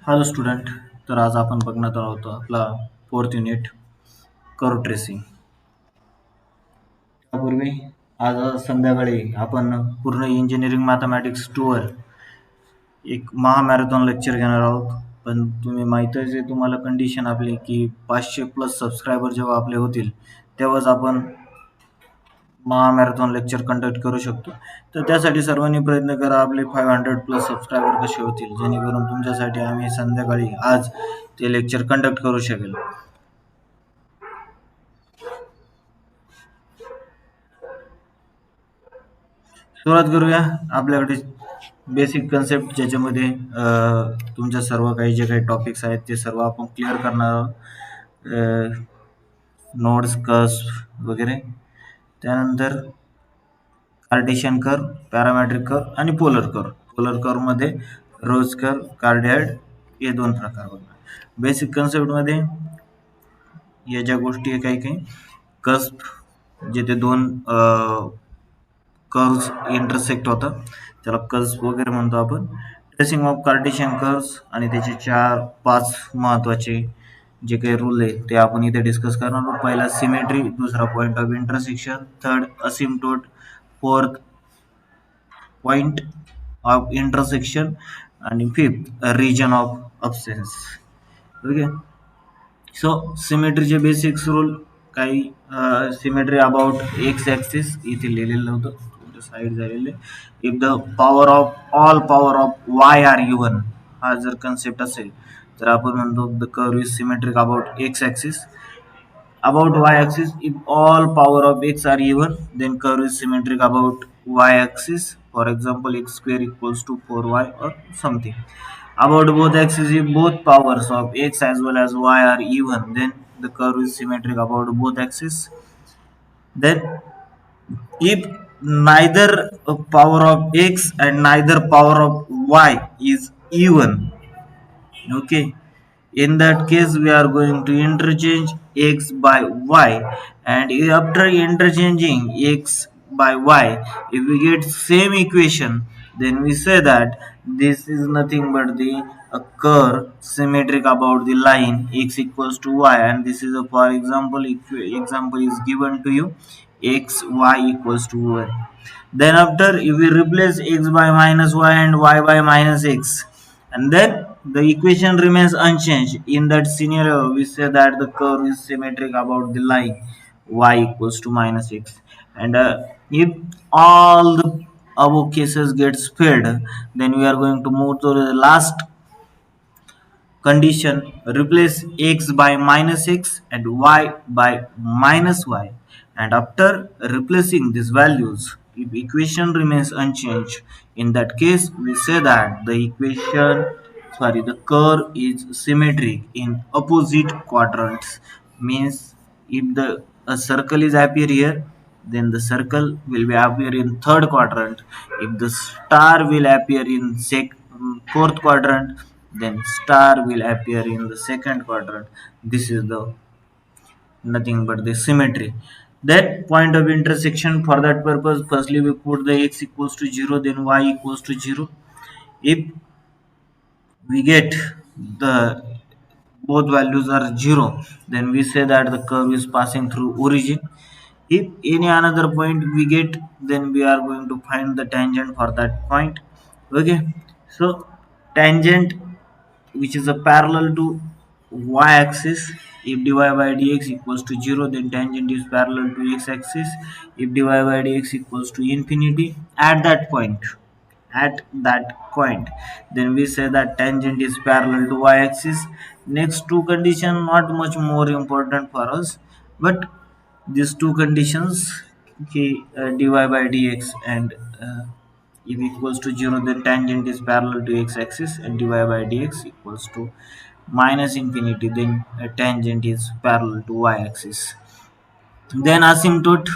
Hello student. तर आज आपण बघणार आहोत आपला फोर्थ युनिट कर्व ट्रेसिंग. त्यापूर्वी आज संध्याकाळी आपण पूर्ण इंजिनिअरिंग मॅथमॅटिक्स 2 वर एक महामॅरेथॉन लेक्चर घेणार आहोत. पण तुम्ही माहीतच आहे तुम्हाला कंडिशन आपली की 500 प्लस सबस्क्रायबर जेव्हा आपले होतील तेव्हाच आपण महामॅरेथॉन लेक्चर कंडक्ट करू शकतो. तर त्यासाठी सर्वांनी प्रयत्न करा आपले 500 प्लस सबस्क्रायबर कसे होतील, जेणेकरून तुमच्यासाठी आम्ही संध्याकाळी आज ते लेक्चर कंडक्ट करू शकेल. सुरुवात करूया. आपल्याकडे बेसिक कन्सेप्ट ज्याच्यामध्ये तुमच्या सर्व काही जे काही टॉपिक्स आहेत ते सर्व आपण क्लिअर करणार आहोत. नोड्स, कर्व्स वगैरे. त्यानंतर कार्टेशियन कर्व, पॅरामेट्रिक कर्व आणि पोलर कर्व. पोलर कर्वमध्ये रोज कर्व, कार्डियॉइड हे दोन प्रकार बघणार. बेसिक कन्सेप्टमध्ये या ज्या गोष्टी आहे काही कस्प जिथे दोन कर्व्स इंटरसेक्ट होतात त्याला कस्प वगैरे म्हणतो आपण. ट्रेसिंग ऑफ कार्टेशियन कर्व्स आणि त्याचे 4-5 महत्वाचे जे काही रूल आहे ते आपण इथे डिस्कस करणार आहोत. पहिला सिमेट्री, दुसरा point of intersection, third asymptote, fourth point of intersection आणि fifth region of absence. Okay. So सिमेट्रीचे बेसिक्स रूल काही. सिमेट्री अबाउट एक्स ॲक्सिस इथे लिहिलेलं होतं, साईड झालेले. If the power of Y are even, हा जर कन्सेप्ट असेल तर आपण म्हणतो the curve is symmetric about X axis. About y-axis, if all power of x are even, then curve is symmetric about y-axis. For example, x square equals to 4y or something. About both axes, if both powers of x as well as y are even, then the curve is symmetric about both axes. Then, if neither power of x and neither power of y is even, okay, in that case we are going to interchange x by y, and after interchanging x by y, if we get same equation, then we say that this is nothing but the curve symmetric about the line x equals to y, and this is a, for example, example is given to you, x y equals to y. Then after, if we replace x by minus y and y by minus x, and then the equation remains unchanged, in that scenario we say that the curve is symmetric about the line y equals to minus x. And if all the above cases gets filled, then we are going to move to the last condition. Replace x by minus x and y by minus y, and after replacing these values, if equation remains unchanged, in that case we say that the curve is symmetric in opposite quadrants. Means if the a circle is appear here, then the circle will be appear in third quadrant. If the star will appear in fourth quadrant, then star will appear in the second quadrant. This is the nothing but the symmetry. That point of intersection, for that purpose, firstly we put the x equals to 0, then y equals to 0. If we get the both values are 0, then we say that the curve is passing through origin. If any another point we get, then we are going to find the tangent for that point. Okay, so tangent which is a parallel to y-axis, if dy by dx equals to 0, then tangent is parallel to x-axis. If dy by dx equals to infinity, at that point, then we say that tangent is parallel to y-axis. Next two condition not much more important for us, but these two conditions, okay, dy by dx and if equals to 0, then tangent is parallel to x-axis, and dy by dx equals to minus infinity, then tangent is parallel to y-axis. Then asymptote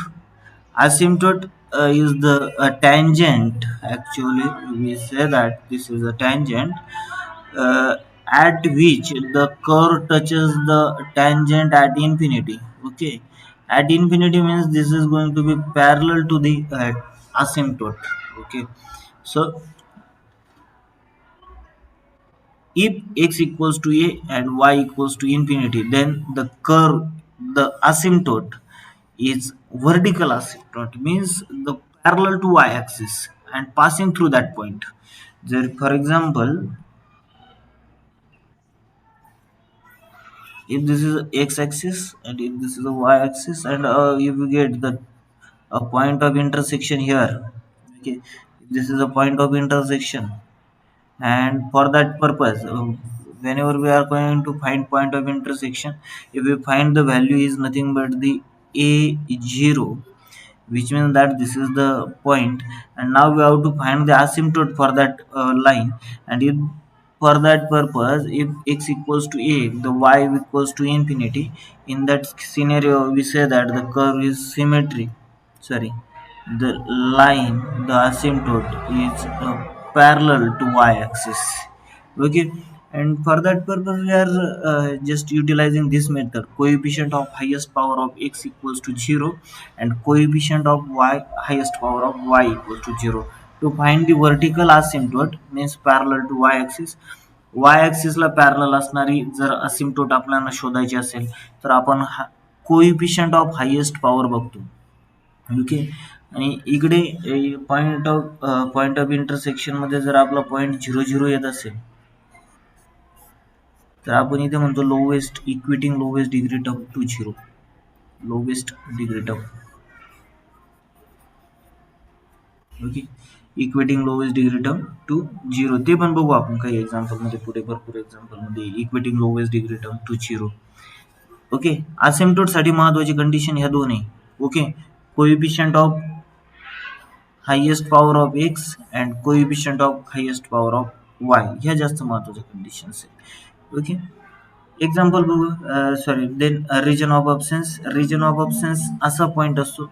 is the tangent. Actually we say that this is a tangent uh, at which the curve touches the tangent at infinity. Okay, at infinity means this is going to be parallel to the asymptote. Okay, so if x equals to a and y equals to infinity, then the curve, the asymptote is vertical asymptote, means the parallel to y axis and passing through that point. There, for example, if this is x axis and if this is a y axis, and if you get the a point of intersection here, okay, this is a point of intersection, and for that purpose, whenever we are going to find point of intersection, if we find the value is nothing but the a0, which means that this is the point, and now we have to find the asymptote for that line. And if for that purpose, if x equals to a, the y equals to infinity, in that scenario we say that the curve is symmetry, sorry, the line, the asymptote is parallel to y axis, okay. And for that purpose we are just utilizing this method: coefficient of highest power of x equals to 0 and coefficient of y highest power of y equals to 0 to find the vertical asymptote, means parallel to y axis. y axis ला parallel असणारी जर असिम्प्टोट आपल्याला शोधायची असेल तर आपण coefficient of highest power बघतो, okay. आणि इकडे पॉइंट ऑफ इंटरसेक्शन मध्ये जर आपला पॉइंट 0 0 येत असेल तर आपण इथे म्हणतो lowest equating lowest degree term to 0, lowest degree term, okay, equating lowest degree term to 0. ते पण बघू आपण काही एक्झाम्पल मध्ये, पुढे भरपूर एक्झाम्पल मध्ये equating lowest degree term to 0, okay. Asymptote साठी महत्वाची कंडिशन ह्या दोन आहे, okay. Coefficient of highest power of X and coefficient of highest power of Y, ह्या जास्त महत्वाच्या कंडिशन्स आहेत, ओके. एक्झाम्पल बघू, sorry, then region of absence. Region of absence असा पॉइंट असतो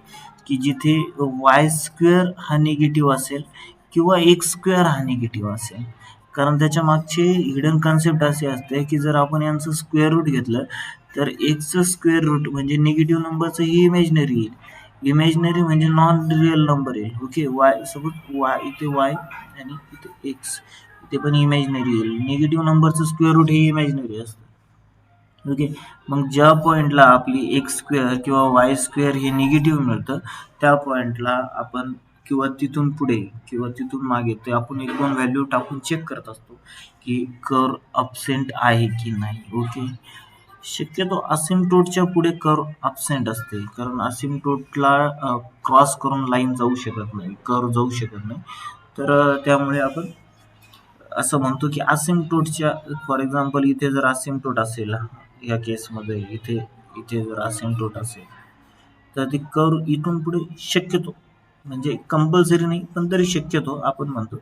की जिथे वाय स्क्वेअर हा निगेटिव्ह असेल किंवा एक्स स्क्वेअर हा निगेटिव्ह असेल. कारण त्याच्या मागची हिडन कन्सेप्ट अशी असते की जर आपण यांचं स्क्वेअर रूट घेतलं तर एक्सचं स्क्वेअर रूट म्हणजे निगेटिव्ह नंबरचं ही इमेजनरी येईल. इमेजनरी म्हणजे नॉन रिअल नंबर येईल, ओके. वाय सपोज वाय, इथे वाय आणि इथे एक्स, इथे पण इमेजनरी येईल. निगेटिव्ह नंबरचं स्क्वेअर रूट हे इमेजनरी असतं, ओके. मग ज्या पॉइंटला आपली एक्स स्क्वेअर किंवा वाय स्क्वेअर हे निगेटिव्ह मिळतं त्या पॉइंटला आपण किंवा तिथून पुढे किंवा तिथून मागे ते आपण 1-2 व्हॅल्यू टाकून चेक करत असतो की कर्व अबसेंट आहे की नाही, ओके. शक्यतो असिम्प्टोटच्या पुढे कर्व अबसेंट असते, कारण असिम्प्टोटला क्रॉस करून लाईन जाऊ शकत नाही, कर्व जाऊ शकत नाही. तर त्यामुळे आपण असं म्हणतो की असिम्प्टोटच्या, फॉर एक्झाम्पल इथे जर असिम्प्टोट असेल, या केसमध्ये इथे इथे जर असिम्प्टोट असेल तर ते कर्व इथून पुढे शक्यतो, म्हणजे कंपल्सरी नाही पण तरी शक्यतो आपण म्हणतो.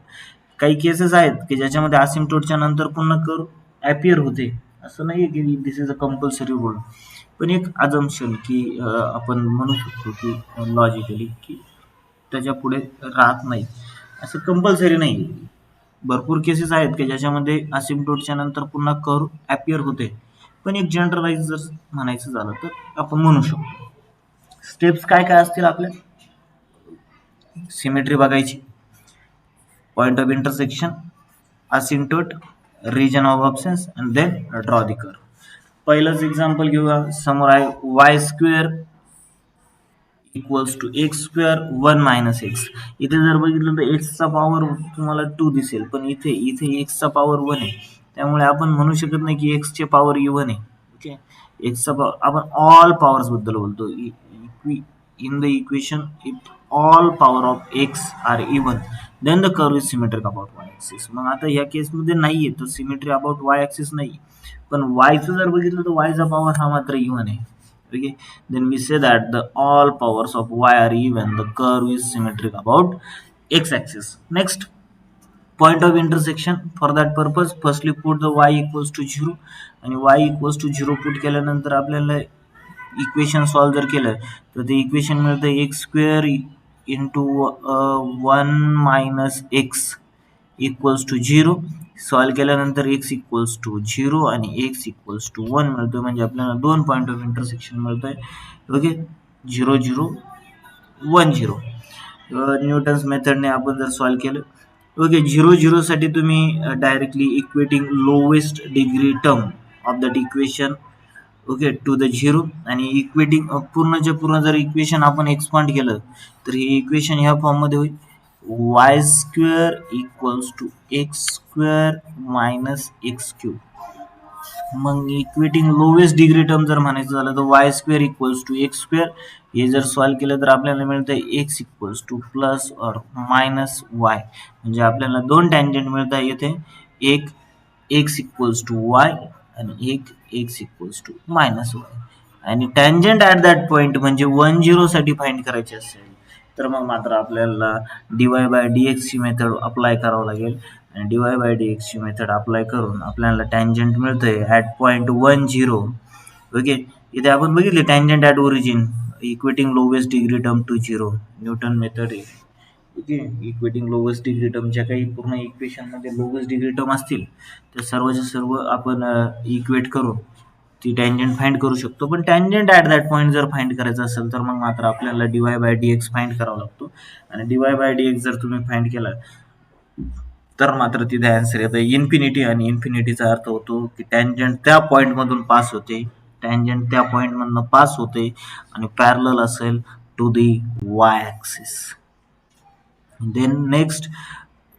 काही केसेस आहेत की ज्याच्यामध्ये असिम्प्टोटच्या नंतर पुन्हा कर्व ॲपियर होते, असं नाही की दिस इज अ कंपल्सरी रूल, पण एक अजम्पशन की आपण म्हणू शकतो की लॉजिकली की त्याच्या पुढे राहत नाही, असं कंपल्सरी नाही. भरपूर केसेस आहेत की ज्याच्यामध्ये असिम्प्टोटच्या नंतर पुन्हा कर्व ॲपियर होते, पण एक जनरलाइज जर म्हणायचं झालं तर आपण म्हणू शकतो. स्टेप्स काय काय असतील आपल्या, सिमेट्री बघायची, point of intersection, asymptote, region of absence and then draw the curve. पहिलंच एक्झाम्पल घेऊया. समोर आहे Y square equals to X square 1 minus X. इथे जर बघितलं तर एक्सचा पॉवर तुम्हाला 2 दिसेल, पण इथे इथे एक्सचा पॉवर 1 आहे, त्यामुळे आपण म्हणू शकत नाही की एक्सचे पॉवर इव्हन आहे, ओके. एक्सचा पॉवर, आपण ऑल पॉवर्स बद्दल बोलतो. In the equation if all power of X are even then the curve is symmetric about Y axis. मग आता ह्या केसमध्ये नाहीये तर सिमेट्री अबाउट वाय ऍक्सिस नाही, पण वायचं जर बघितलं तर वायचा पॉवर हा मात्र इव्हन आहे, okay. Then we say that the all powers of y are even, the curve is symmetric about x axis. Next, point of intersection. For that purpose firstly put the y equals to 0 आणि y equals to 0 put केल्यानंतर आपल्याला equation solve जर केलं तर ते equation मिळतं X square into 1 minus X equals to 0. Solve केल्यानंतर X equals to 0 आणि एक्स इक्वल्स टू 1 मिळतो, म्हणजे आपल्याला 2 पॉईंट ऑफ इंटरसेक्शन मिळतोय, ओके. 0 0 1 0. न्यूटन्स मेथडने आपण जर सॉल्व केलं ओके, 0 साठी तुम्ही directly equating lowest degree term of that equation okay to the zero आणि इक्वेटिंग पूर्णच्या पूर्ण जर इक्वेशन आपण एक्सपांड केलं तर हे इक्वेशन ह्या फॉर्ममध्ये होईल Y square equals to X square minus X cube. मग इक्वेटिंग लोवेस्ट डिग्री टर्म जर म्हणायचं झालं तर Y square equals to X square. हे जर सॉल्व्ह केलं तर आपल्याला मिळतं एक्स इक्वल्स टू प्लस और मायनस वाय. म्हणजे आपल्याला दोन टँजंट मिळतात येथे, एक एक्स इक्वल्स टू वाय आणि एक X equals to minus Y. आणि टँजंट ॲट दॅट पॉईंट म्हणजे 1 साठी फाइंड करायचे असेल तर मग मात्र आपल्याला डीवाय बाय डी एक्सची मेथड अप्लाय करावं लागेल. आणि डी वाय बाय डी एक्सची मेथड अप्लाय करून आपल्याला टँजंट मिळतंय ॲट पॉईंट 10. ओके, इथे आपण बघितले tangent at origin equating lowest degree term to 0 Newton method आहे. ओके, इक्वेटिंग लोवेस्ट डिग्री टर्मच्या काही पूर्ण इक्वेशनमध्ये लोवेस्ट डिग्री टर्म असतील तर सर्वच्या सर्व आपण इक्वेट करून ती टँजंट फाइंड करू शकतो. पण टँजंट ॲट दॅट पॉईंट जर फाइंड करायचं असेल तर मग मात्र आपल्याला D Y by D x find करावा लागतो. आणि D Y by D x जर तुम्ही फाइंड केला तर मात्र तिथे आन्सर येतं इन्फिनिटी. आणि इन्फिनिटीचा अर्थ होतो की टँजंट त्या पॉईंटमधून पास होते, टँजंट त्या पॉईंटमधून पास होते आणि पॅरलल असेल to the Y axis. Then next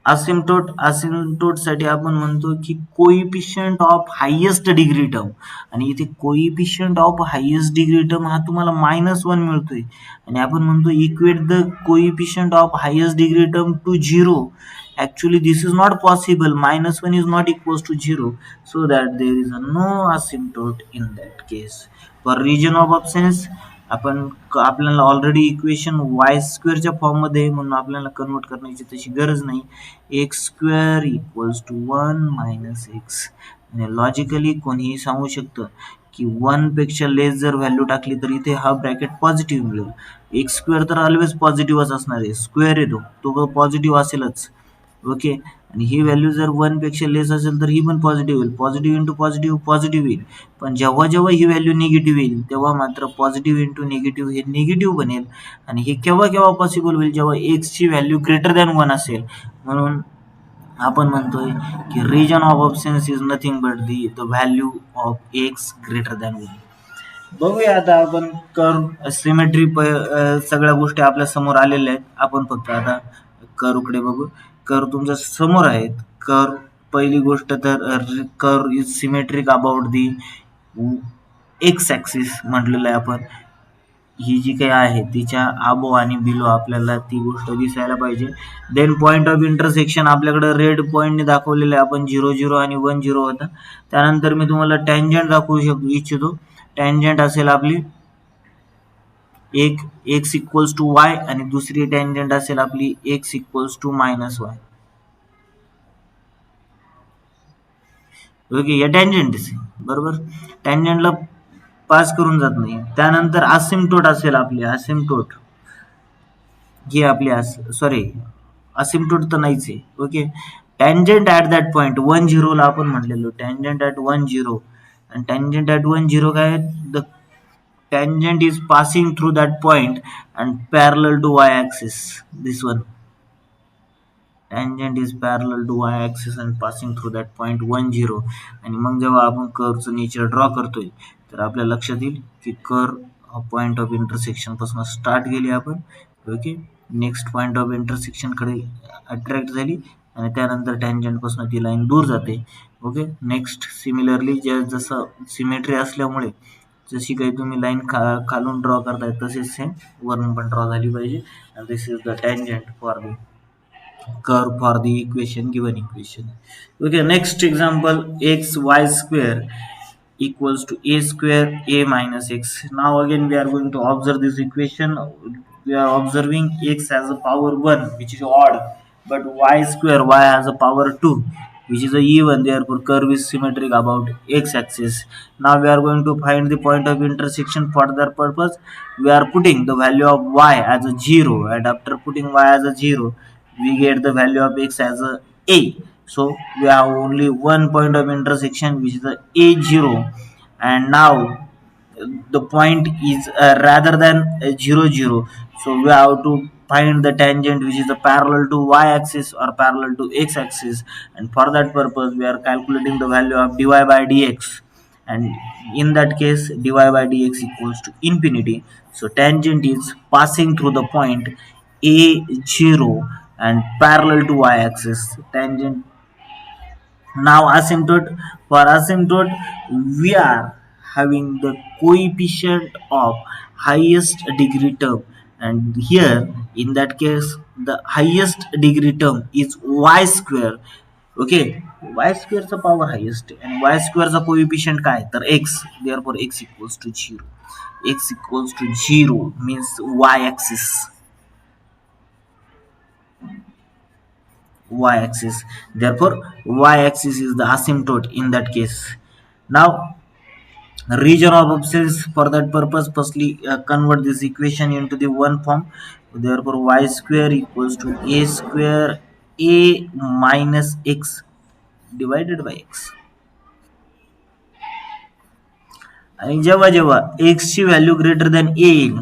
asymptote. असिम्प्टोटसाठी आपण म्हणतो की coefficient of highest degree term. आणि इथे coefficient of highest degree term हा तुम्हाला -1 मिळतोय आणि आपण म्हणतो equate the coefficient of highest degree term to 0. Actually this is not possible. -1 is not equals to 0, so that there is no asymptote in that case. For region of absence आपल्याला already equation Y स्क्वेअरच्या फॉर्ममध्ये म्हणून आपल्याला convert करण्याची तशी गरज नाही. X square equals to 1 minus X. आणि लॉजिकली कोणीही सांगू शकतं की 1 पेक्षा लेस जर व्हॅल्यू टाकली तर इथे हा ब्रॅकेट पॉझिटिव्ह मिळेल. एक्स स्क्वेअर तर ऑलवेज पॉझिटिव्हच असणार आहे, स्क्वेअर येतो तो पॉझिटिव्ह असेलच. ओके, आणि ही व्हॅल्यू जर 1 पेक्षा लेस असेल तर ही पण पॉझिटिव्ह होईल. पॉझिटिव्ह इंटू पॉझिटिव्ह पॉझिटिव्ह येईल. पण जेव्हा जेव्हा ही व्हॅल्यू निगेटिव्ह येईल तेव्हा मात्र पॉझिटिव्ह इंटू निगेटिव्ह हे निगेटिव्ह बनेल. आणि हे केव्हा केव्हा पॉसिबल होईल, जेव्हा एक्सची व्हॅल्यू ग्रेटर दॅन 1 असेल. म्हणून आपण म्हणतोय की region of absence is nothing but the value of X greater than 1. बघूया आता आपण कर्व सिमेट्री सगळ्या गोष्टी आपल्या समोर आलेल्या आहेत. आपण फक्त आता कर्वकडे बघू. कर्व तुमच्या समोर आहेत. कर्व पहिली गोष्ट तर curve is symmetric about the x axis म्हटलेलं आहे आपण. ही जी काही आहे तिच्या आबो आणि बिलो आपल्याला ती गोष्ट दिसायला पाहिजे. देन पॉईंट ऑफ इंटरसेक्शन आपल्याकडे रेड पॉईंटने दाखवलेले आहे. आपण 0 आणि 1 होता. त्यानंतर मी तुम्हाला टँजंट दाखवू इच्छितो. टँजंट असेल आपली एक एक्स इक्वल्स टू वाय आणि दुसरी टँजंट असेल आपली X equals to minus Y. Okay, या टँजंट बरोबर, टँजंटला पास करून जात नाही. त्यानंतर असिम्प्टोट असेल आपली असिम्प्टोट ही आपली सॉरी असिम्प्टोट तर नाहीच आहे. Okay, tangent at that point 10 ला आपण म्हटलेलो टँजंट ॲट 10. आणि टँजंट ॲट 10 काय, the tangent is passing through that point and parallel to y-axis. This one tangent is parallel to y-axis and passing through that point 10. आणि मग जेव्हा आपण कर्वचं nature draw करतोय तर आपल्या लक्षात येईल की कर्व पॉइंट ऑफ इंटरसेक्शन पासून स्टार्ट केली आपण. Okay, next point of intersection कडे अट्रॅक्ट झाली आणि त्यानंतर टँजंट पासून ती लाईन दूर जाते. ओके, नेक्स्ट सिमिलरली जसं सिमेट्री असल्यामुळे जशी काही तुम्ही लाईन खालून ड्रॉ करताय तसेच सेम वरून पण ड्रॉ झाली पाहिजे. आणि this is the tangent for the curve for the equation given equation. Okay, next example X Y square equals to a square a minus x. Now again we are going to observe this equation. We are observing x has a power 1 which is odd, but y square y has a power 2 which is a even. Therefore curve is symmetric about x axis. Now we are going to find the point of intersection. For that purpose we are putting the value of y as a 0, and after putting y as a 0 we get the value of x as a. So we have only one point of intersection which is the a0, and now the point is rather than 0 0. So we have to find the tangent which is parallel to y-axis or parallel to x-axis, and for that purpose we are calculating the value of dy by dx, and in that case dy by dx equals to infinity. So tangent is passing through the point a0 and parallel to y-axis. Tangent. Now asymptote, for asymptote we are having the coefficient of highest degree term, and here in that case the highest degree term is y square. Okay, y square चा power highest and y square चा coefficient काय तर x, therefore x equals to 0. X equals to 0 means y axis, y-axis. Therefore, y-axis is the asymptote in that case. Now, region of abscess, for that purpose, firstly convert this equation into the one form. Therefore, y square equals to a square a minus x divided by x. आणि जेव्हा जेव्हा x ची value greater than a येईल,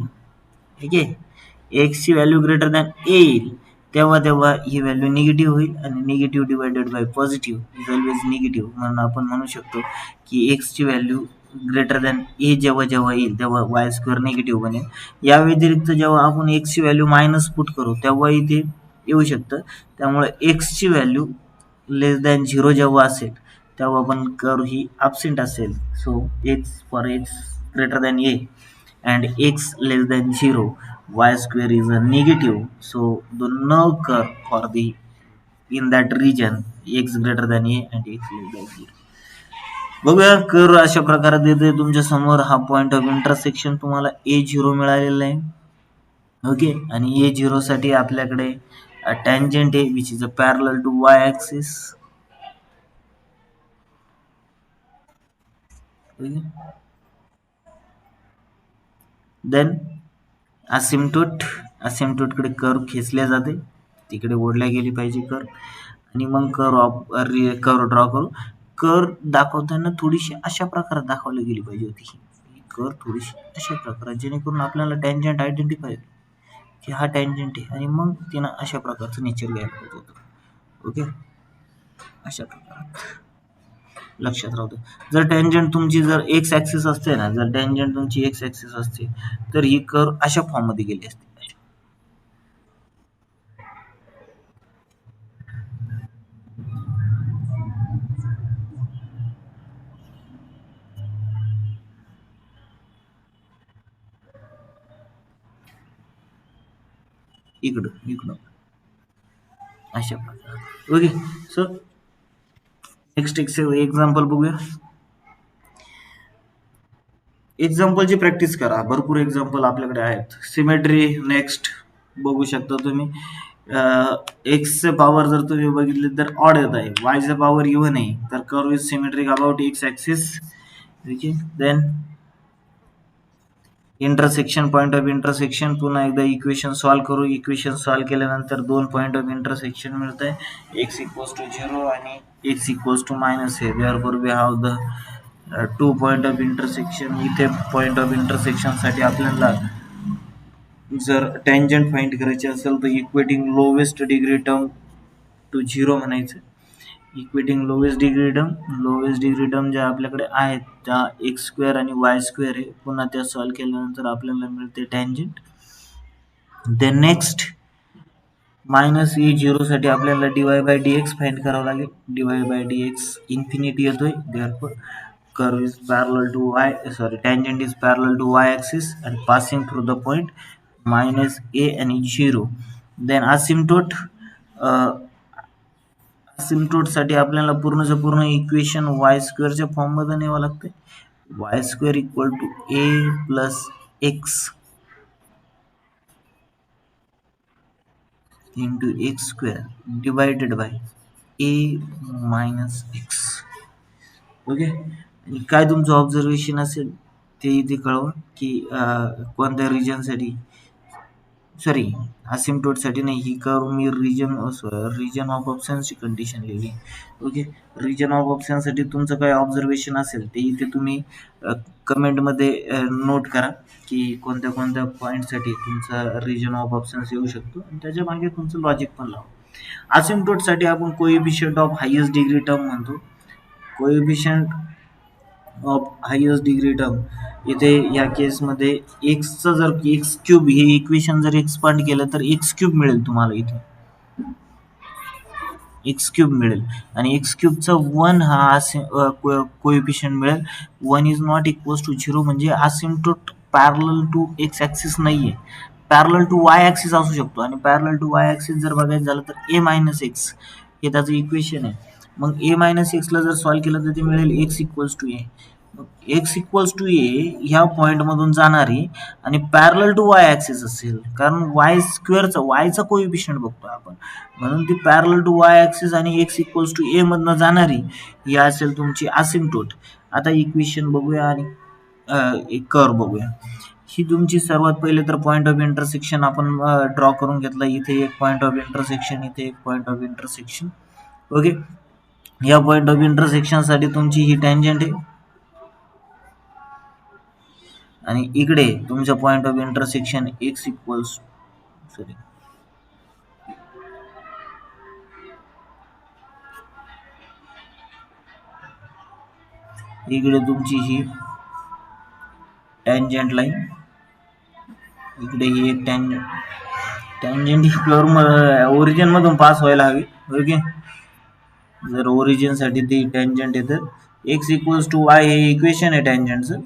ठीक आहे, x ची value greater than a येईल, तेव्हा तेव्हा ही व्हॅल्यू निगेटिव्ह होईल, आणि negative divided by positive is always negative, म्हणून आपण म्हणू शकतो की एक्स ची व्हॅल्यू ग्रेटर दॅन ए जेव्हा जेव्हा येईल तेव्हा वाय स्क्वेअर निगेटिव्ह बनेल. या व्यतिरिक्त जेव्हा आपण एक्स ची व्हॅल्यू मायनस पुट करू तेव्हाही ते येऊ शकतं. त्यामुळे एक्स ची व्हॅल्यू लेस दॅन 0 जेव्हा असेल तेव्हा आपण कर्व ही ॲबसेंट असेल. So x for x greater than A and x less than 0, y square is a negative, so the no curve for the in that region x greater than a and x less than 0. बघूया curve अशा प्रकारे देते तुमच्या समोर. हा point of intersection तुम्हाला a0 मिळालेला आहे. ओके, आणि a0 साठी आपल्याकडे टँजंट आहे which is a parallel to y axis. Then असिम्प्टोटकडे कर्व खेचल्या जाते, तिकडे ओढल्या गेली पाहिजे कर्व, आणि मग कर्व ड्रॉ करू. कर्व दाखवताना थोडीशी अशा प्रकारे दाखवली गेली पाहिजे होती ही कर्व, थोडीशी अशा प्रकारे, जेणेकरून आपल्याला टँजंट आयडेंटिफाय की हा टँजंट आहे, आणि मग तिनं अशा प्रकारचं नेचर घ्यायला पाहिजे होतं. ओके, अशा प्रकारे लक्षात राहतो. जर टँजंट तुमची जर एक्स ॲक्सिस असते ना, जर टँजंट तुमची एक्स ॲक्सिस असते तर ही कर्व अशा फॉर्म मध्ये गेली असते. इकडं अशा प्रकारे. ओके, सो नेक्स्ट एक्झाम्पल बघूया. एक्झाम्पलची प्रॅक्टिस करा, भरपूर एक्झाम्पल आपल्याकडे आहेत. सिमेट्री नेक्स्ट बघू शकता तुम्ही. एक्सचे पॉवर जर तुम्ही बघितले तर ऑड येत आहे, वायचे पॉवर इव्हन आहे, तर curve is symmetric about X axis. Okay, then intersection, point of intersection, पुन्हा एकदा इक्वेशन सॉल्व करू. इक्वेशन सॉल्व केल्यानंतर दोन पॉइंट ऑफ इंटरसेक्शन मिळत आहे, एक्स इक्वल्स टू 0 आणि एक्स इक्वल्स टू मायनस आहे. Therefore we have the two point of intersection. इथे पॉइंट ऑफ इंटरसेक्शन साठी आपल्याला जर टँजंट फाइंड करायचे असेल तर equating lowest degree term to 0 म्हणायचं. इक्वेटिंग लोवेस्ट डिग्री टर्म ज्या आपल्याकडे आहेत त्या एक्स स्क्वेअर आणि वाय स्क्वेअर आहे. पुन्हा त्या सॉल्व केल्यानंतर आपल्याला मिळते tangent. Then next minus e0 साठी आपल्याला डीवाय बाय डीएक्स फाइंड करावं लागेल. डीवाय बाय डीएक्स इन्फिनिटी येतोय, therefore curve is parallel to tangent is parallel to y axis and passing through the point minus a आणि 0. Then असिम्प्टोट साठी आपल्याला पूर्णच्या पूर्ण इक्वेशन वाय स्क्वेअरच्या फॉर्म मध्ये न्यावं लागते. Y square equal to A plus X into X square divided by A minus X. Okay, आणि काय तुमचं ऑब्झर्वेशन असेल ते इथे कळवा की कोणत्या रिजनसाठी सॉरी, असिम्प्टोटसाठी नाही, ही कर्व मी रिजन ऑफ ऑप्शनची कंडिशन लिहिली. ओके, रिजन ऑफ ऑप्शनसाठी तुमचं काय ऑब्झर्वेशन असेल ते इथे तुम्ही कमेंटमध्ये नोट करा की कोणत्या कोणत्या पॉईंटसाठी तुमचा रिजन ऑफ ऑप्शन्स येऊ शकतो आणि त्याच्या मागे तुमचं लॉजिक पण लावा. असिम्प्टोटसाठी आपण coefficient of highest degree term म्हणतो. Coefficient of highest degree term इथे या केसमध्ये एक्सचं जर एक्स क्यूब हे इक्वेशन जर एक्सपांड केलं तर एक्स क्यूब मिळेल तुम्हाला इथे. एक्स क्यूब मिळेल आणि एक्स क्यूबचा 1 हा असे कोएफिशियंट मिळेल. 1 इज नॉट इक्वल्स टू 0 म्हणजे असिम्प्टोट पॅरलल टू एक्स ॲक्सिस नाहीये, पॅरलल टू वाय ॲक्सिस असू शकतो आणि पॅरलल टू वाय ॲक्सिस जर बघायचं झालं तर ए मायनस एक्स हे त्याचं इक्वेशन आहे. मग ए मायनस एक्सला जर सॉल्व्ह केलं तर ते मिळेल X equals to A. X equals to A ह्या पॉईंटमधून जाणारी आणि पॅरलल टू वाय ॲक्सिस असेल, कारण वाय स्क्वेअरचा वायचा कोएफिशियंट बघतो आपण, म्हणून ती पॅरलल टू वाय ॲक्सिस आणि एक्स इक्वल्स टू ए मधनं जाणारी ही असेल तुमची असिम्प्टोट. आता इक्वेशन बघूया आणि एक कर्व बघूया. ही तुमची सर्वात पहिले तर पॉईंट ऑफ इंटरसेक्शन आपण ड्रॉ करून घेतला. इथे एक पॉईंट ऑफ इंटरसेक्शन, इथे एक पॉईंट ऑफ इंटरसेक्शन. ओके, या पॉईंट ऑफ इंटरसेक्शनसाठी तुमची ही टँजंट आहे आणि इकडे तुमच्या point of intersection x equals sorry इकडे तुमची ही टँजंट लाईन, इकडे ही एक टँजंट ही फ्लोअर ओरिजिन मधून पास व्हायला हवी. ओके, जर ओरिजिनसाठी ती टँजंट येतं एक्स इक्वल्स टू वाय हे इक्वेशन आहे टँजंटचं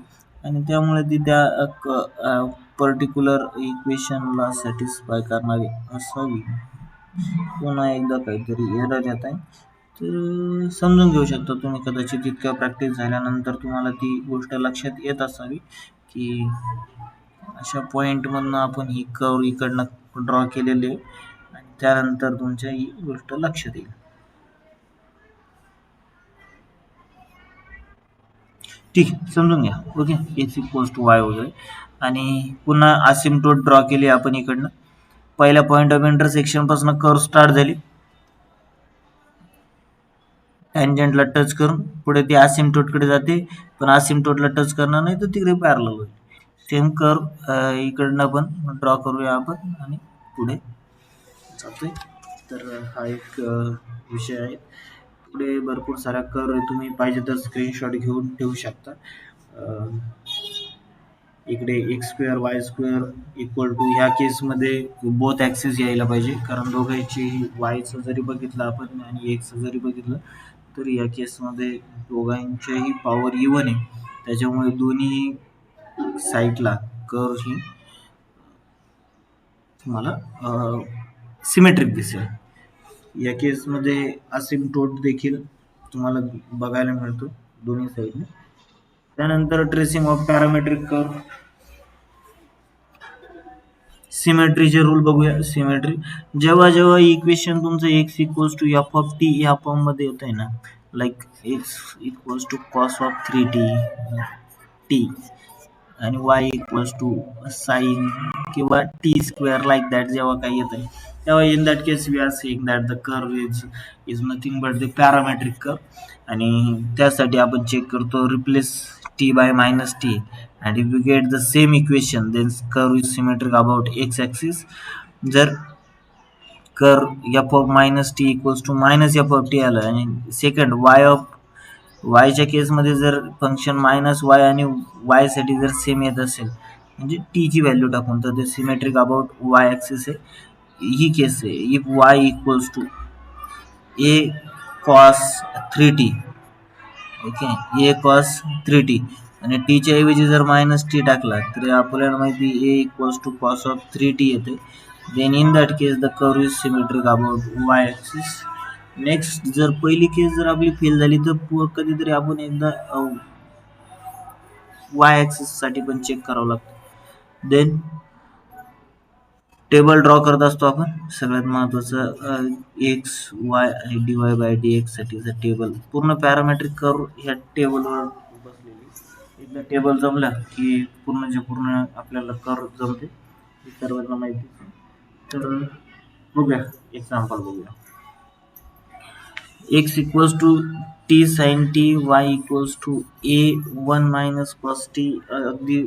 आणि त्यामुळे ती त्या पर्टिक्युलर इक्वेशनला सॅटिस्फाय करणारी असावी. पुन्हा एकदा काहीतरी एरर येत आहे तर समजून घेऊ शकता तुम्ही, कदाचित इतक्या प्रॅक्टिस झाल्यानंतर तुम्हाला ती गोष्ट लक्षात येत असावी की अशा पॉईंटमधनं आपण ही कर्व इकडनं ड्रॉ केलेली आहे आणि त्यानंतर तुमच्या ही गोष्ट लक्षात येईल. ठीक आहे, समजून घ्या. Okay, X equals to Y वगैरे आणि पुन्हा असिम्प्टोट ड्रॉ केली आपण इकडनं. पहिल्या पॉईंट ऑफ इंटरसेक्शन पासून कर्व स्टार्ट झाली, टँजंटला टच करून पुढे ती असिम्प्टोटकडे जाते, पण असिम्प्टोटला टच करणार नाही तर तिकडे पॅरलल होईल. सेम कर्व इकडनं पण ड्रॉ करूया आपण आणि पुढे जातोय. तर हा एक विषय आहे. पुढे भरपूर साऱ्या कर्व तुम्ही पाहिजे तर स्क्रीनशॉट घेऊन ठेवू शकता. इकडे X square Y square equal to ह्या केसमध्ये बोथ ॲक्सिस यायला पाहिजे, कारण दोघांची वायचं जरी बघितलं आपण आणि एक्सचं जरी बघितलं तरी या केसमध्ये दोघांच्याही पॉवर इवन आहे, त्याच्यामुळे दोन्ही साईडला कर्व ही तुम्हाला सिमेट्रिक दिसेल. या केसमध्ये असिम्प्टोट देखील तुम्हाला बघायला मिळतो दोन्ही साईडने. त्यानंतर ट्रेसिंग ऑफ पॅरामेट्रिक कर्व, सिमेट्रीचे रूल बघूया. सिमेट्री जेव्हा जेव्हा इक्वेशन तुमचं X equals to F of T या फॉर्ममध्ये येत आहे ना, like X equals to cos of 3t T आणि वाय इक्वल्स टू साईन किंवा टी स्क्वेअर लाईक दॅट जेव्हा काही येत आहे, तेव्हा in that case we are saying that the curve is nothing but the parametric curve. आणि त्यासाठी आपण चेक करतो replace T bye minus T and if you get the same equation then curve is symmetric about x axis. जर curve F of minus T equals to minus F of T आलं आणि second वायच्या केसमध्ये जर function minus Y आणि वायसाठी जर same येत असेल म्हणजे टीची व्हॅल्यू टाकून, तर ते सिमेट्रिक अबाउट वाय ॲक्सिस आहे. ही केस आहे if Y equals to A cos 3t. Okay, A cos 3t आणि टीच्या ऐवजी जर मायनस टी टाकला तर आपल्याला माहिती A equals to cos of 3t येते. Then in that case the curve is symmetric about Y axis. Next जर पहिली केस जर आपली फेल झाली तर कधीतरी आपण एकदा वाय ॲक्सिससाठी पण चेक करावं लागतं. देन टेबल ड्रॉ करत असतो आपण. सगळ्यात महत्त्वाचं एक्स वाय आणि D Y by D X साठीचं टेबल, पूर्ण पॅरामेट्रिक कर्व ह्या टेबलवर बसलेली. एकदा टेबल जमलं की पूर्णच्या पूर्ण आपल्याला कर्व जमते, हे सर्वांना माहिती. तर बघूया, एक्झाम्पल बघूया. x equals to T sine T, y equals to A one minus cos T. अगदी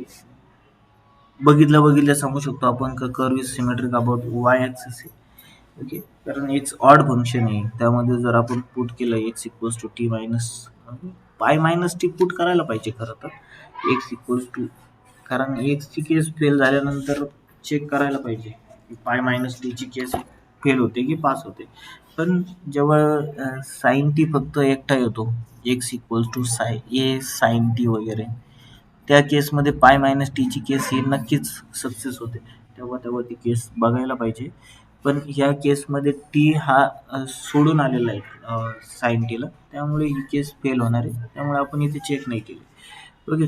बघितलं सांगू शकतो आपण का curve is symmetric about Y axis आहे. ओके, कारण एक्स ऑड फंक्शन आहे, त्यामध्ये जर आपण पुट केलं X equals to T minus pi minus T put करायला पाहिजे खरं तर एक्स इक्वल्स टू, कारण एक्सची केस फेल झाल्यानंतर चेक करायला पाहिजे की पाय मायनस टीची केस फेल होते की पास होते. पण जेव्हा साइन टी फक्त एकटा येतो, X equals to A sine T वगैरे, त्या केसमध्ये पाय मायनस टीची केस ही नक्कीच सक्सेस होते, तेव्हा ती केस बघायला पाहिजे. पण ह्या केसमध्ये टी हा सोडून आलेला आहे साइन टीला, त्यामुळे ही केस फेल होणार आहे, त्यामुळे आपण इथे चेक नाही केली. ओके,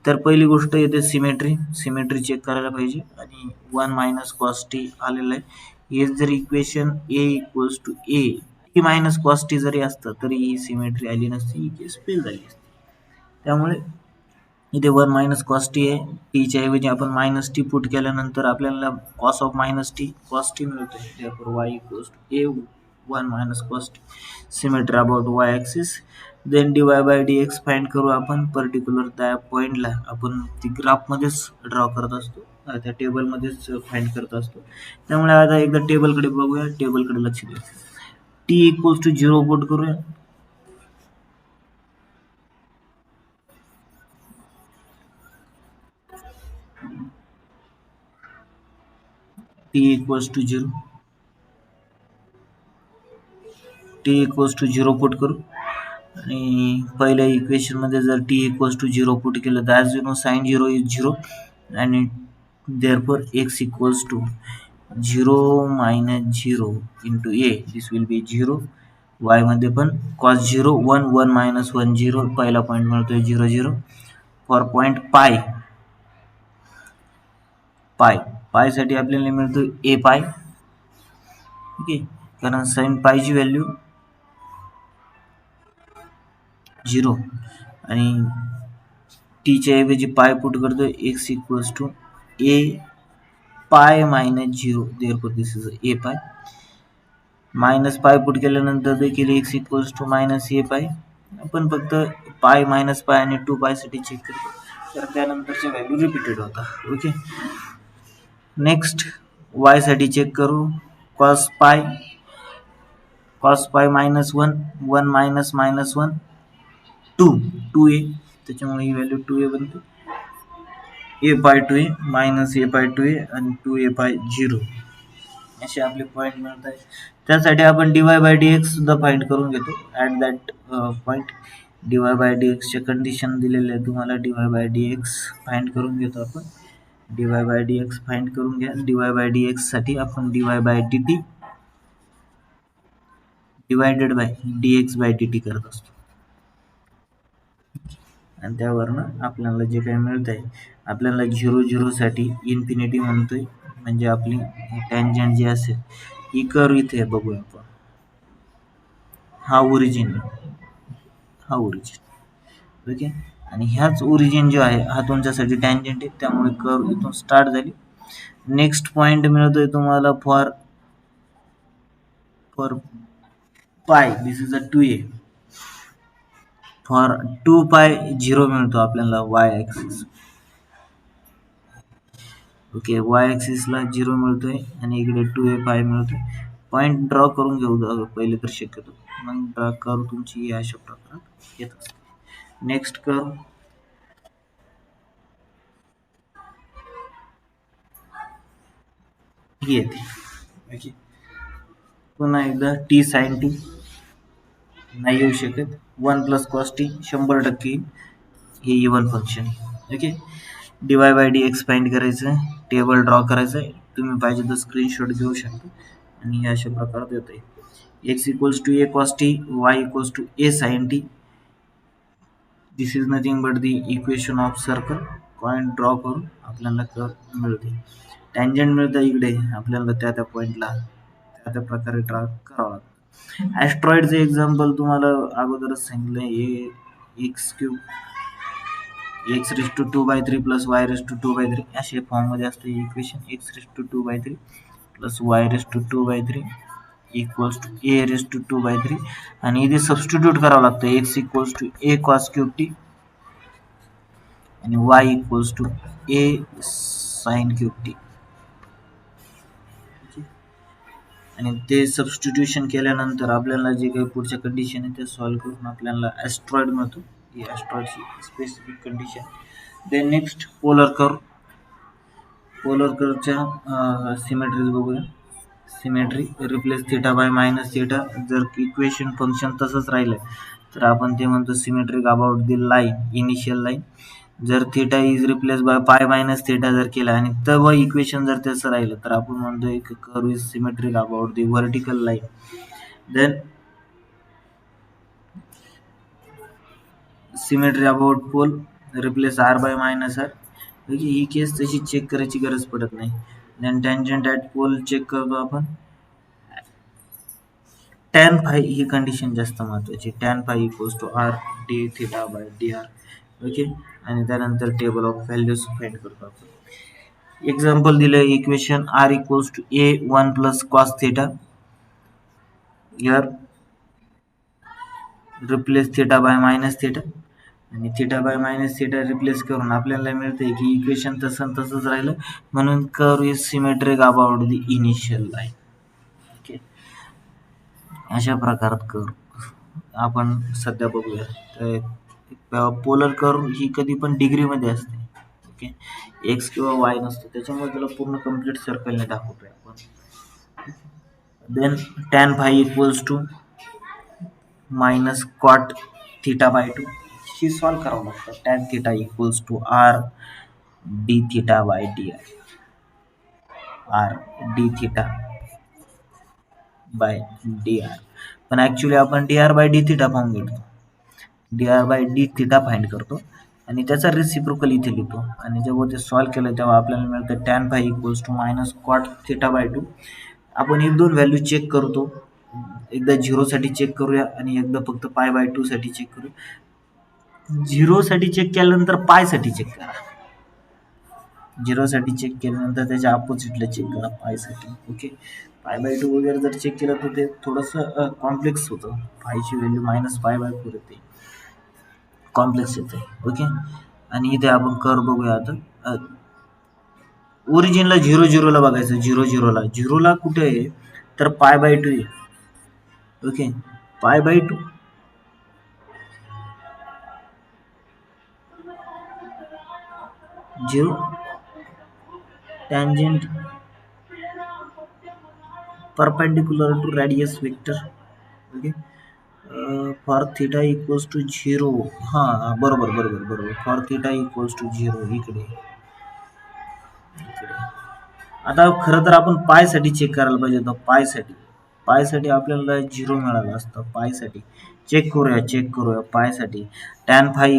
तर पहिली गोष्ट येते सिमेट्री चेक करायला पाहिजे. आणि वन मायनस कॉस टी आलेलं आहे, हे जर equation A equals to A T minus cos T जरी असतं तरी ही सिमेट्री आली नसती, ही केस फेल झाली असती. त्यामुळे इथे वन मायनस कॉस टी आहे, टीच्या ऐवजी आपण मायनस टी पुट केल्यानंतर आपल्याला cos of minus t cos t मिळतोय. Y equals to A one minus cos t, symmetry about Y axis. Then d Y by D x find करू आपण. Particular त्या पॉईंटला आपण ती ग्राफमध्येच ड्रॉ करत असतो, त्या टेबलमध्येच फाइंड करत असतो. त्यामुळे आता एकदा टेबलकडे बघूया, टेबलकडे लक्ष द्या. T equals to zero put करूया. T equals to zero put करू. आणि पहिल्या इक्वेशनमध्ये जर t equals to zero put केलं तर as you know sine zero is zero, आणि therefore x equals to zero minus zero into a, this will be zero. वायमध्ये पण cos zero one one minus one zero, पहिला point मिळतोय zero zero. For point पायसाठी आपल्याला मिळतो ए पाय. Okay, कारण साइन पायची व्हॅल्यू झिरो, आणि टीच्या ऐवजी पाय पुट करतो x equals to A pi minus zero, therefore this is A pi. Minus pi put केल्यानंतर देखील X equals to minus A pi. आपण फक्त पाय मायनस पाय आणि टू पायसाठी चेक करतो, तर त्यानंतरच्या व्हॅल्यू रिपीटेड होतात. ओके, नेक्स्ट वाय साठी चेक करू. Cos pi minus one one minus minus one two a, त्याच्यामुळे ही व्हॅल्यू टू ए बनते. ए pi two A minus A pi two ए आणि टू ए पाय झिरो, असे आपले पॉईंट मिळत आहे. त्यासाठी आपण d Y by D x सुद्धा फाइंड करून घेतो. At that point d Y by d एक्सचे कंडिशन दिलेले आहे तुम्हाला, d Y by D x find करून घेतो आपण. D Y by D x find करून घ्या. D Y by D x साठी आपण d Y by d t divided by D x by d t करत असतो, आणि त्यावरनं आपल्याला जे काही मिळत आहे, आपल्याला झिरो झिरोसाठी इन्फिनिटी म्हणतोय, म्हणजे आपली टँजंट जी असेल ही कर्व इथे बघूया आपण. हा ओरिजिन. ओके, आणि ह्याच ओरिजिन जो आहे हा तुमच्यासाठी टँजंट आहे, त्यामुळे कर्व इथून स्टार्ट झाली. नेक्स्ट पॉइंट मिळतोय तुम्हाला फॉर पाय, दिस इज अ 2a. फॉर 2 पाय झिरो मिळतो आपल्याला वाय ॲक्सिस. ओके, वाय ॲक्सिसला झिरो मिळतोय आणि इकडे 2a पाय मिळतोय. पॉईंट ड्रॉ करून घेऊ पहिले तर शक्यतो, मग ड्रॉ कर्व तुमची अशा प्रकारात येत असते. नेक्स्ट कर्व ही येते. ओके, पुन्हा एकदा टी साइन टी नाही येऊ शकत, वन प्लस कॉस टी 100% हे इव्हन फंक्शन आहे. Okay, D Y by D x find करायचं आहे, टेबल ड्रॉ करायचं आहे, तुम्ही पाहिजे तर स्क्रीनशॉट घेऊ शकता. आणि हे अशा प्रकारात येत आहे. X equals to A cos T, Y equals to A sine T. This is nothing but the equation of circle. Point draw करून आपल्याला कर्व मिळते. टँजंट मिळतं इकडे आपल्याला त्या पॉईंटला त्या प्रकारे ड्रॉ करावं लागतं. ॲस्ट्रॉइडचं एक्झाम्पल तुम्हाला अगोदरच सांगितलं, हे x cube x raise to 2/3 plus y raise to 2/3 असे फॉर्ममध्ये असतं equation. X raise to 2/3 plus y raise to 2/3 equals to a raise to 2/3 आणि इथे सबस्टिट्यूट करावं लागतं. X equals to A cos cube t आणि Y equals to A sine cube t आणि ते सबस्टिट्यूशन केल्यानंतर आपल्याला जे काही पुढच्या कंडिशन आहे ते सॉल्व्ह करून आपल्याला ॲस्ट्रॉइड मिळतो. ही ॲस्ट्रॉइडची specific condition. Then next polar कर्वच्या सिमेट्रीज बघूया. Symmetry replace theta by minus theta. जर इक्वेशन फंक्शन तसंच राहिलं तर आपण ते म्हणतो symmetric about the line, initial line. जर theta is replace by pi minus theta जर केला आणि तेव्हा इक्वेशन जर तसं राहिलं तर आपण म्हणतो एक curve is symmetric about the vertical line. Then symmetry about pole replace r by minus r. ही केस तशी चेक करायची गरज पडत नाही. देन टँजंट ॲट पोल चेक करतो आपण. टॅन फाय ही कंडिशन जास्त महत्त्वाची. Tan phi equals to R D theta by D r. Okay. आणि त्यानंतर टेबल ऑफ व्हॅल्यूज फाइंड करतो आपण. एक्झाम्पल दिलं equation r equals to a 1 plus cos theta. Here replace theta by minus theta आणि theta by minus theta replace करून आपल्याला मिळते की इक्वेशन तसंच राहिलं म्हणून curve is symmetric about the initial line. Okay. अशा प्रकारात कर्व आपण सध्या बघूया. तर पोलर कर्व ही कधी पण डिग्रीमध्ये असते. ओके. एक्स किंवा वाय नसतो त्याच्यामुळे त्याला पूर्ण कंप्लीट सर्कलने दाखवतोय आपण. Then tan phi equals to minus cot theta by 2. ही सॉल्व करावं लागतं. Tan theta equals to R D theta by D R. R D theta by D R. पण ॲक्च्युली आपण D R by D theta पाहून घेतो. D R by D theta find करतो आणि त्याचा रेसिप्रोकल इथे लिहितो आणि जेव्हा ते सॉल्व केलं तेव्हा आपल्याला मिळतं tan phi equals to minus cot theta by 2. आपण एक दोन व्हॅल्यू चेक करतो. एकदा झिरोसाठी चेक करूया आणि एकदा फक्त पाय बाय 2 साठी चेक करूया. झिरोसाठी चेक केल्यानंतर पायसाठी चेक करा. झिरोसाठी चेक केल्यानंतर त्याच्या अपोजिटला चेक करा पायसाठी. ओके. पाय बाय 2 वगैरे जर चेक केलं तर ते थोडंसं कॉम्प्लेक्स होतं. पायची व्हॅल्यू मायनस पाय बाय 4 येते. कॉम्प्लेक्स येते. ओके. आणि इथे आपण कर्व बघूया आता. ओरिजिनला 0 बघायचं. 0ला कुठे आहे तर पाय बाय 2 आहे. Okay. Pi by 2 0 tangent perpendicular to radius vector. Okay. For theta equals to 0. हां बरोबर. फॉर थिटा इक्वल्स टू 0 इकडे. आता खरं तर आपण पायसाठी चेक करायला पाहिजे होतं. पायसाठी आपल्याला 0 मिळालं असतं. पायसाठी चेक करूया पायसाठी. Tan phi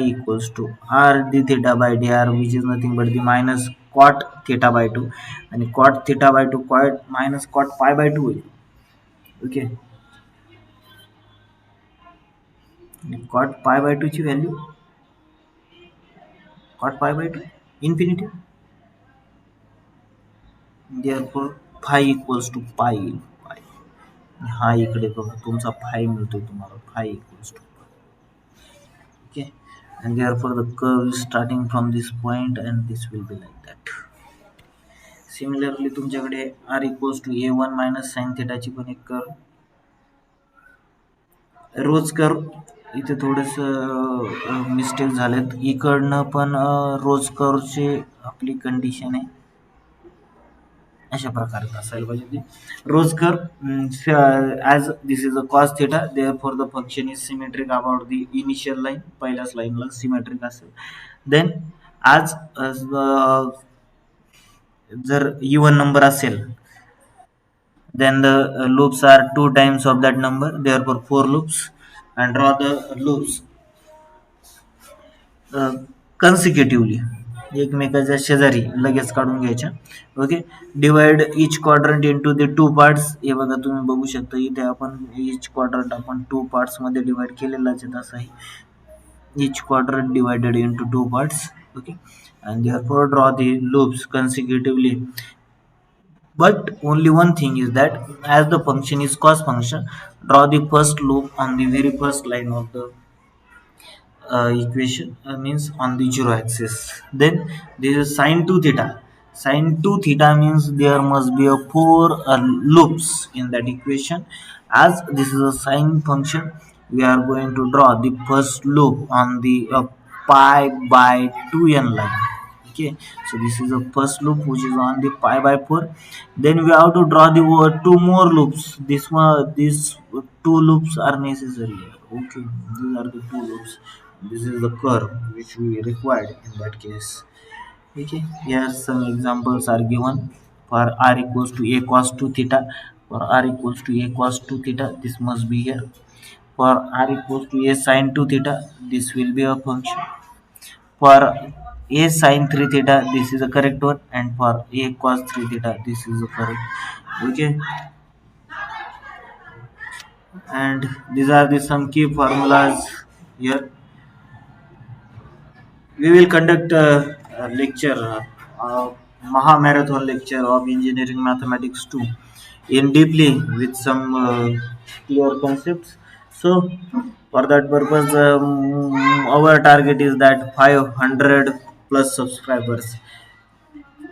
equals to R D theta by D r which is nothing but the minus cot theta by 2 आणि cot theta by 2 cot minus cot pi by 2 होईल. ओके. कॉट पाय बाय 2 ची value cot pi by 2 infinity. Therefore phi equals to pi. हा इकडे बघा तुमचा phi मिळतो तुम्हाला. Phi equals to. Okay. and therefore the curve is starting from this point and this will be like that. Similarly तुमच्याकडे r equals to a1 minus sin theta ची पण एक कर्व. रोज कर्व इथे थोडस मिस्टेक झालेत. इकडनं पण रोज कर्वची आपली कंडिशन आहे अशा प्रकारे असायला पाहिजे. Rose curve as this is a cos theta therefore the function is symmetric about the initial line. पहिल्याच लाईनला सिमेट्रिक असेल. देन आज जर इवन नंबर असेल then the loops are 2 times of that number, therefore 4 loops, and draw the loops consecutively एकमेकाच्या शेजारी लगेच काढून घ्यायच्या. Okay. Divide each quadrant into the 2 parts. हे बघा तुम्ही बघू शकता इथे आपण इच क्वाड्रंट आपण 2 पार्ट्स मध्ये डिवाइड केलेलाच आहे. तसं आहे each quadrant divided into 2 parts. Okay. and therefore draw the loops consecutively. But only one thing is that as the function is cos function, draw the first loop on the very first line of the equation, means on the zero axis. Then there is sine 2 theta. Sine 2 theta means there must be a four loops in that equation. As this is a sine function, we are going to draw the first loop on the pi by 2n line. Okay, so this is the first loop which is on the pi by 4. Then we have to draw the two more loops. These two loops are necessary. Okay, these are the two loops. This is the curve which we required in that case. Okay, here some examples are given. For r equals to a cos 2 theta, for r equals to a cos 2 theta, this must be here. For r equals to a sin 2 theta, this will be a function. For a sin 3 theta, this is the correct one, and for a cos 3 theta, this is the correct. Okay, and these are the some key formulas here. We will conduct a lecture, Maha Marathon lecture of Engineering Mathematics 2 in deeply with some clear concepts. So, for that purpose, our target is that 500 plus subscribers.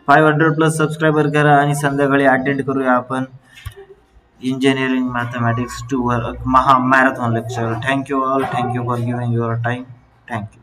500 plus subscriber करा आणि संध्याकाळी attend करूया आपण engineering mathematics 2 वर महा marathon lecture. Thank you all, thank you for giving your time. Thank you.